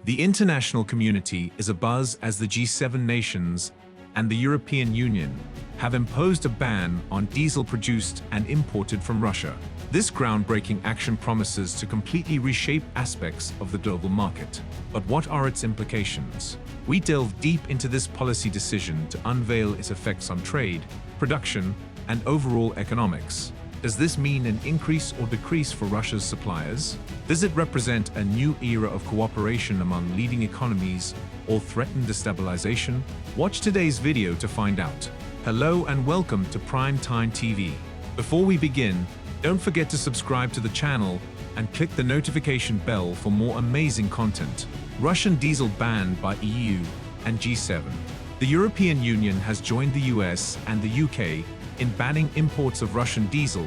The international community is abuzz as the G7 nations and the European Union have imposed a ban on diesel produced and imported from Russia. This groundbreaking action promises to completely reshape aspects of the global market. But what are its implications? We delve deep into this policy decision to unveil its effects on trade, production, and overall economics. Does this mean an increase or decrease for Russia's suppliers? Does it represent a new era of cooperation among leading economies or threaten destabilization? Watch today's video to find out. Hello and welcome to Prime Time TV. Before we begin, don't forget to subscribe to the channel and click the notification bell for more amazing content. Russian diesel banned by EU and G7. The European Union has joined the US and the UK in banning imports of Russian diesel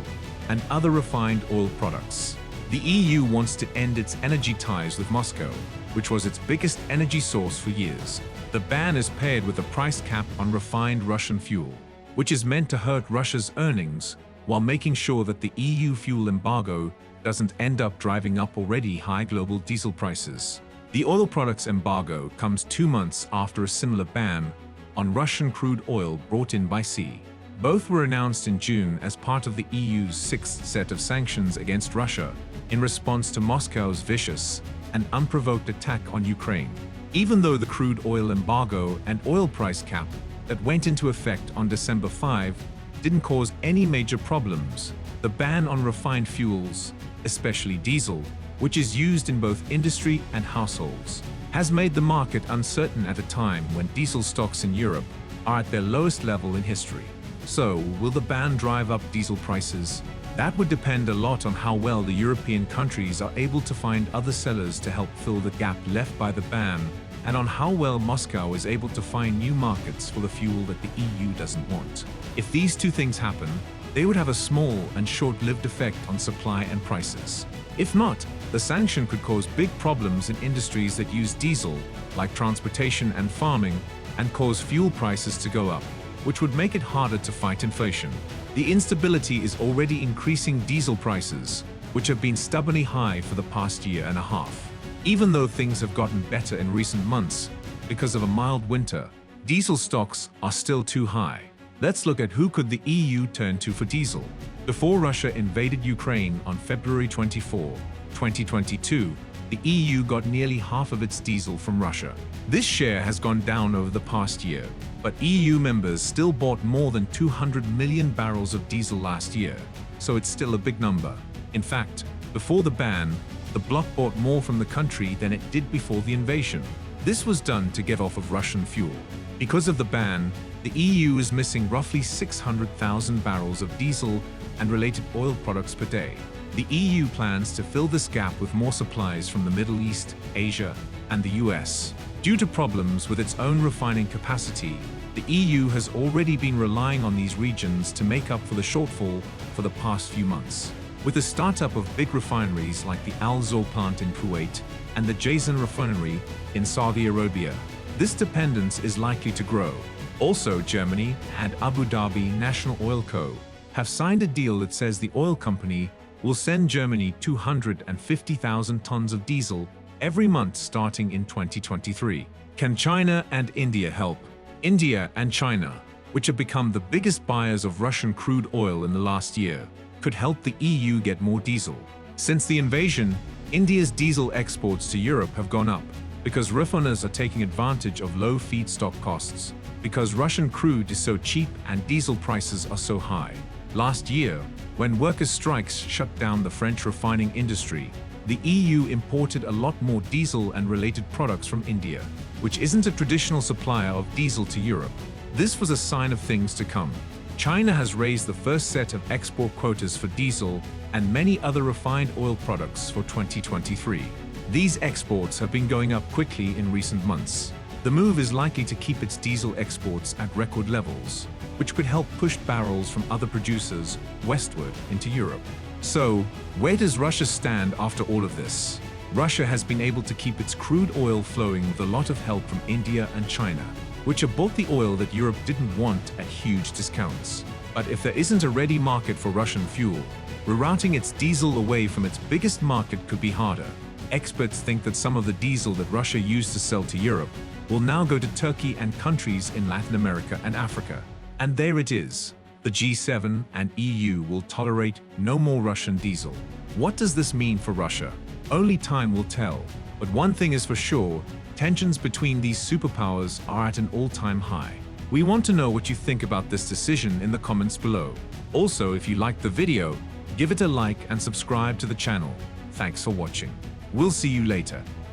and other refined oil products. The EU wants to end its energy ties with Moscow, which was its biggest energy source for years. The ban is paired with a price cap on refined Russian fuel, which is meant to hurt Russia's earnings while making sure that the EU fuel embargo doesn't end up driving up already high global diesel prices. The oil products embargo comes 2 months after a similar ban on Russian crude oil brought in by sea. Both were announced in June as part of the EU's 6th set of sanctions against Russia in response to Moscow's vicious and unprovoked attack on Ukraine. Even though the crude oil embargo and oil price cap that went into effect on December 5 didn't cause any major problems, the ban on refined fuels, especially diesel, which is used in both industry and households, has made the market uncertain at a time when diesel stocks in Europe are at their lowest level in history. So, will the ban drive up diesel prices? That would depend a lot on how well the European countries are able to find other sellers to help fill the gap left by the ban, and on how well Moscow is able to find new markets for the fuel that the EU doesn't want. If these two things happen, they would have a small and short-lived effect on supply and prices. If not, the sanction could cause big problems in industries that use diesel, like transportation and farming, and cause fuel prices to go up, which would make it harder to fight inflation. The instability is already increasing diesel prices, which have been stubbornly high for the past year and a half. Even though things have gotten better in recent months because of a mild winter, diesel stocks are still too high. Let's look at who could the EU turn to for diesel. Before Russia invaded Ukraine on February 24, 2022, the EU got nearly half of its diesel from Russia. This share has gone down over the past year, but EU members still bought more than 200 million barrels of diesel last year, so it's still a big number. In fact, before the ban, the bloc bought more from the country than it did before the invasion. This was done to get off of Russian fuel. Because of the ban, the EU is missing roughly 600,000 barrels of diesel and related oil products per day. The EU plans to fill this gap with more supplies from the Middle East, Asia, and the US. Due to problems with its own refining capacity, the EU has already been relying on these regions to make up for the shortfall for the past few months. With the startup of big refineries like the Al Zour plant in Kuwait and the Jazan refinery in Saudi Arabia, this dependence is likely to grow. Also, Germany and Abu Dhabi National Oil Co. have signed a deal that says the oil company will send Germany 250,000 tons of diesel every month starting in 2023. Can China and India help? India and China, which have become the biggest buyers of Russian crude oil in the last year, could help the EU get more diesel. Since the invasion, India's diesel exports to Europe have gone up because refiners are taking advantage of low feedstock costs, because Russian crude is so cheap and diesel prices are so high. Last year, when workers' strikes shut down the French refining industry, the EU imported a lot more diesel and related products from India, which isn't a traditional supplier of diesel to Europe. This was a sign of things to come. China has raised the first set of export quotas for diesel and many other refined oil products for 2023. These exports have been going up quickly in recent months. The move is likely to keep its diesel exports at record levels, which could help push barrels from other producers westward into Europe. So, where does Russia stand after all of this? Russia has been able to keep its crude oil flowing with a lot of help from India and China, which have bought the oil that Europe didn't want at huge discounts. But if there isn't a ready market for Russian fuel, rerouting its diesel away from its biggest market could be harder. Experts think that some of the diesel that Russia used to sell to Europe will now go to Turkey and countries in Latin America and Africa. And there it is. The G7 and EU will tolerate no more Russian diesel. What does this mean for Russia? Only time will tell. But one thing is for sure, tensions between these superpowers are at an all-time high. We want to know what you think about this decision in the comments below. Also, if you liked the video, give it a like and subscribe to the channel. Thanks for watching. We'll see you later.